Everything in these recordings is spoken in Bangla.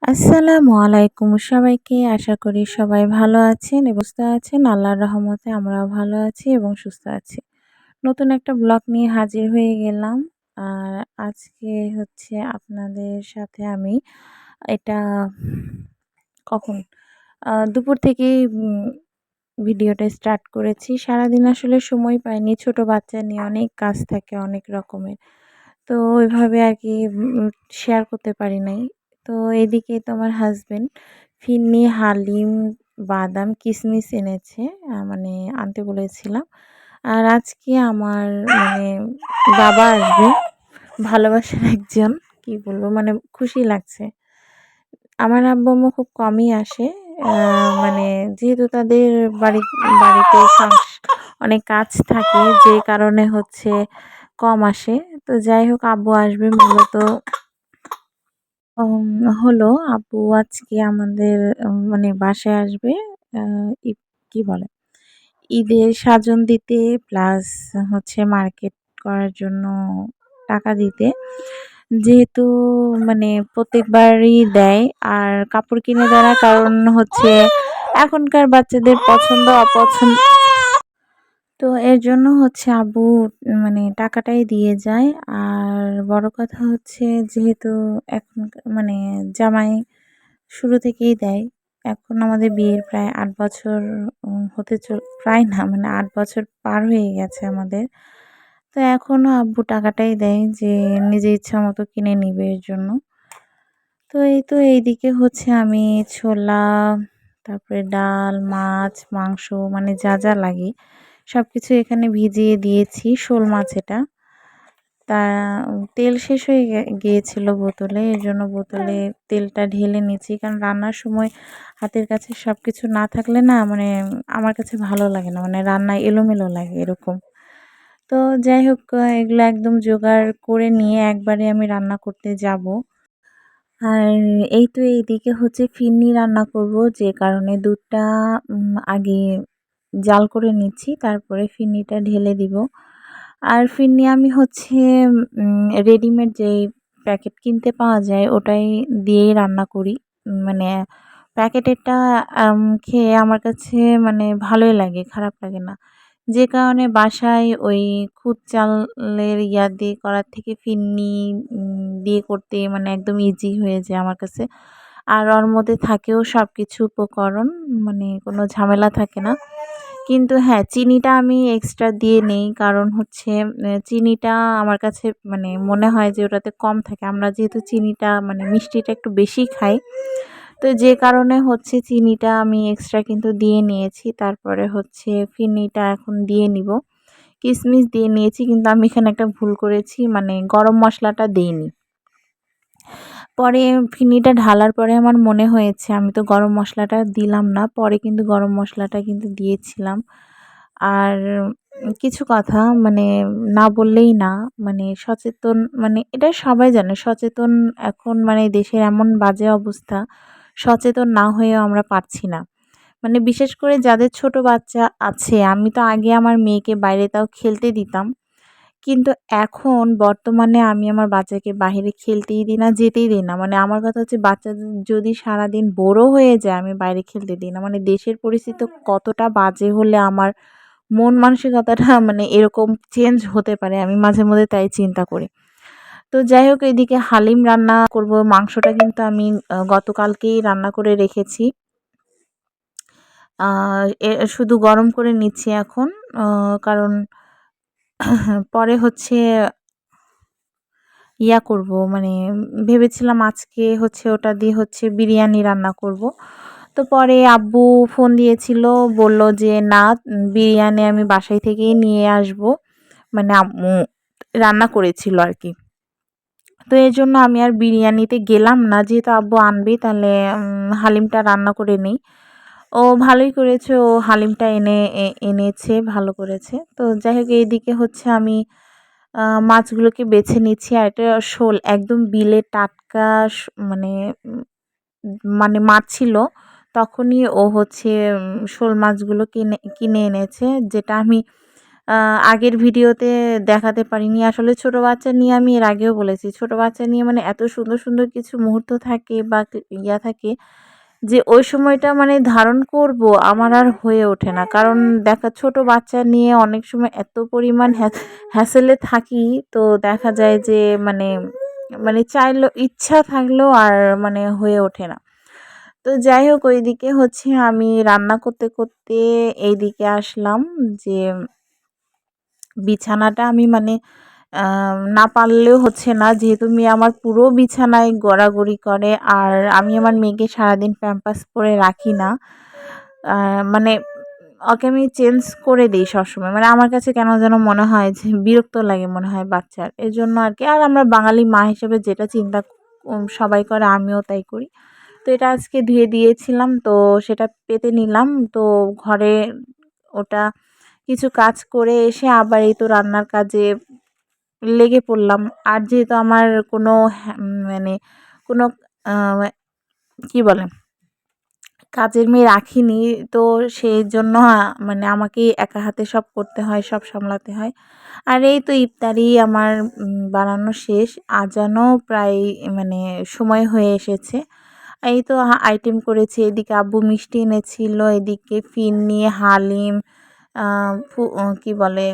আসসালামু আলাইকুম সবাইকে। আশা করি সবাই ভালো আছেন এবং সুস্থ আছেন। আল্লাহর রহমতে আমরাও ভালো আছি এবং সুস্থ আছি। নতুন একটা ব্লগ নিয়ে হাজির হয়ে গেলাম। আর আজকে হচ্ছে আপনাদের সাথে আমি এটা কখন দুপুর থেকেই ভিডিওটা স্টার্ট করেছি। সারাদিন আসলে সময় পাইনি। ছোট বাচ্চা নিয়ে অনেক কাজ থাকে অনেক রকমের। তো ওইভাবে আরকি শেয়ার করতে পারি নাই। তো এদিকে তো আমার হাসব্যান্ড ফিরনি, হালিম, বাদাম, কিশমিশ এনেছে। মানে আনতে বলেছিলাম। আর আজকে আমার মানে বাবা আসবে। ভালোবাসার একজন কি বলবো মানে খুশি লাগছে। আমার আব্বু-আম্মু খুব কমই আসে। আ মানে যেহেতু তাদের বাড়ি বাড়িতে অনেক কাজ থাকে যে কারণে হচ্ছে কম আসে। তো যাই হোক আব্বু আসবে মূলত হলো আব্বু আজকে আমাদের মানে বাসায় আসবে আ ই কি বলে? ঈদের সাজন দিতে প্লাস হচ্ছে মার্কেট করার জন্য টাকা দিতে। যেহেতু মানে প্রত্যেকবারই দেয় আর কাপড় কিনে দেয় না কারণ হচ্ছে এখনকার বাচ্চাদের পছন্দ অপছন্দ তো এর জন্য হচ্ছে আব্বু মানে টাকাটাই দিয়ে যায়। আর বড় কথা হচ্ছে যেহেতু এখন মানে জামাই শুরু থেকেই দেয়। এখন আমাদের বিয়ের প্রায় ৮ বছর হতে প্রায় না মানে ৮ বছর পার হয়ে গেছে আমাদের। তো এখনো আব্বু টাকাটাই দেয় যে নিজের ইচ্ছা মতো কিনে নিবে এর জন্য। তো এই তো এইদিকে হচ্ছে আমি ছোলা, তারপরে ডাল, মাছ, মাংস মানে যা, যা লাগে সবকিছু এখানে ভিজিয়ে দিয়েছি। শোল মাছ এটা। তা তেল শেষ হয়ে গিয়েছিল বোতলে। এজন্য বোতলে তেলটা ঢেলে নিচ্ছি। কারণ রান্নার সময় হাতের কাছে সবকিছু না থাকলে না মানে আমার কাছে ভালো লাগে না। মানে রান্নায় এলোমেলো লাগে এরকম। তো যাই হোক এগুলো একদম জোগাড় করে নিয়ে একবারে আমি রান্না করতে যাব। আর এই তো এইদিকে হচ্ছে ফিরনি রান্না করব যে কারণে দুধটা আগে জাল করে নিচ্ছি তারপরে ফিরনিটা ঢেলে দিব। আর ফিরনি আমি হচ্ছে রেডিমেড যেই প্যাকেট কিনতে পাওয়া যায় ওটাই দিয়েই রান্না করি। মানে প্যাকেটেরটা খেয়ে আমার কাছে মানে ভালোই লাগে, খারাপ লাগে না। যে কারণে বাসায় ওই খুদ চালের দিয়ে করার থেকে ফিরনি দিয়ে করতে মানে একদম ইজি হয়ে যায় আমার কাছে। আর ওর মধ্যে থাকেও সবকিছু উপকরণ মানে কোনো ঝামেলা থাকে না। কিন্তু হ্যাঁ, চিনিটা আমি এক্সট্রা দিয়ে নেই কারণ হচ্ছে চিনিটা আমার কাছে মানে মনে হয় যে ওটাতে কম থাকে। আমরা যেহেতু চিনিটা মানে মিষ্টিটা একটু বেশি খাই। তো যে কারণে হচ্ছে চিনিটা আমি এক্সট্রা কিন্তু দিয়ে নিয়েছি। তারপরে হচ্ছে ফিরনিটা এখন দিয়ে নিব। কিশমিশ দিয়ে নিয়েছি কিন্তু আমি এখানে একটা ভুল করেছি মানে গরম মসলাটা দেইনি। পরে ফিরনিটা ঢালার পরে আমার মনে হয়েছে আমি তো গরম মশলাটা দিলাম না। পরে কিন্তু গরম মশলাটা কিন্তু দিয়েছিলাম। আর কিছু কথা মানে না বললেই না। মানে সচেতন মানে এটা সবাই জানে সচেতন এখন মানে দেশের এমন বাজে অবস্থা, সচেতন না হয়েও আমরা পারছি না। মানে বিশেষ করে যাদের ছোট বাচ্চা আছে, আমি তো আগে আমার মেয়েকে বাইরে তাও খেলতে দিতাম। কিন্তু এখন বর্তমানে আমি আমার বাচ্চাকে বাহিরে খেলতেই দিই না, যেতেই দিই না। মানে আমার কথা হচ্ছে বাচ্চা যদি সারাদিন বোরও হয়ে যায় আমি বাইরে খেলতে দিই না। মানে দেশের পরিস্থিতি কতটা বাজে হলে আমার মন মানসিকতাটা মানে এরকম চেঞ্জ হতে পারে আমি মাঝে মধ্যে তাই চিন্তা করি। তো যাই হোক এদিকে হালিম রান্না করব। মাংসটা কিন্তু আমি গতকালকেই রান্না করে রেখেছি। আ শুধু গরম করে নিচ্ছি এখন। কারণ পরে হচ্ছে করব মানে ভেবেছিলাম আজকে হচ্ছে ওটা দিয়ে হচ্ছে বিরিয়ানি রান্না করব। তো পরে আব্বু ফোন দিয়েছিল বলল যে না বিরিয়ানি আমি বাসায় থেকেই নিয়ে আসব। মানে আম্মু রান্না করেছিল আরকি। তো এজন্য আমি আর বিরিয়ানিতে গেলাম না। যেহেতু আব্বু আনবেই তাহলে হালিমটা রান্না করে নেই। ও ভালোই করেছে ও হালিমটা এনেছে ভালো করেছে। তো যাই হোক এইদিকে হচ্ছে আমি মাছগুলোকে বেছে নিচ্ছি। আর এটা শোল একদম বিলে টাটকা মানে মানে মাছ ছিল। তখনই ও হচ্ছে শোল মাছগুলো কিনে কিনে এনেছে যেটা আমি আগের ভিডিওতে দেখাতে পারিনি। আসলে ছোট বাচ্চা নিয়ে আমি এর আগেও বলেছি। ছোট বাচ্চা নিয়ে মানে এত সুন্দর, সুন্দর কিছু মুহূর্ত থাকে বা থাকে যে ওই সময়টা মানে ধারণ করব আমার আর হয়ে ওঠে না। কারণ ছোট বাচ্চা নিয়ে অনেক সময় এত পরিমাণ হ্যাসেলে থাকি, তো দেখা যায় যে মানে চাইলেও ইচ্ছা থাকলেও আর মানে হয়ে ওঠে না। তো যাই হোক ওইদিকে হচ্ছে আমি রান্না করতে, করতে এইদিকে আসলাম যে বিছানাটা আমি মানে না পারলেও হচ্ছে না, যেহেতু মেয়ে আমার পুরো বিছানায় গড়াগড়ি করে আর আমি আমার মেয়েকে সারাদিন প্যাম্পার্স পরে রাখি না। মানে ওকে আমি চেঞ্জ করে দেই সবসময়। মানে আমার কাছে কেন যেন মনে হয় যে বিরক্ত লাগে মনে হয় বাচ্চার। এজন্য আরকি। আর আমরা বাঙালি মা হিসেবে যেটা চিন্তা সবাই করে আমিও তাই করি। তো এটা আজকে ধুয়ে দিয়েছিলাম, তো সেটা পেতে নিলাম। তো ঘরে ওটা কিছু কাজ করে এসে আবার এই তো রান্নার কাজে লেগে পড়লাম। আর যেহেতু আমার কোনো মানে কোনো আ কি বলে? কাজের মেয়ে রাখিনি, তো সেইজন্য মানে আমাকেই একা হাতে সব করতে হয়, সব সামলাতে হয়। আর এই তো ইফতারি আমার বানানো শেষ। আজানও প্রায় মানে সময় হয়ে এসেছে। এই তো আইটেম করেছি। এদিকে আব্বু মিষ্টি এনেছিল, এদিকে ফিরনি, হালিম, আ কি বলে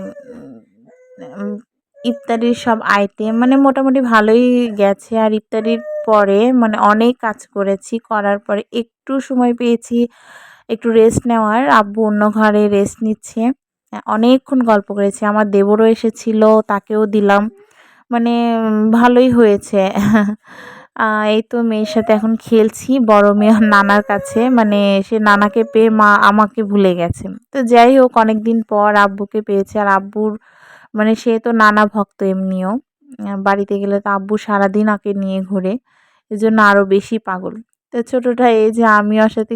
উম ইফতারির সব আইটেম মানে মোটামুটি ভালোই গেছে। আর ইফতারির পরে মানে অনেক কাজ করেছি। করার পরে একটু সময় পেয়েছি একটু রেস্ট নেওয়ার। আব্বু অন্য ঘরে রেস্ট নিচ্ছে। অনেকক্ষণ গল্প করেছি। আমার দেবরও এসেছিল, তাকেও দিলাম। মানে ভালোই হয়েছে। এই তো মেয়ের সাথে এখন খেলছি। বড় মেয়ে ওর নানার কাছে। মানে সে নানাকে পেয়ে আমাকে ভুলে গেছে। তো যাই হোক অনেকদিন পর আব্বুকে পেয়েছে। আর আব্বুর মানে সে তো নানা ভক্ত এমনিও। বাড়িতে গেলে তো আব্বু সারাদিন ওকে নিয়ে ঘোরে। এজন্য আরো বেশি পাগল। তো ছোটটা এই যে আমি ওর সাথে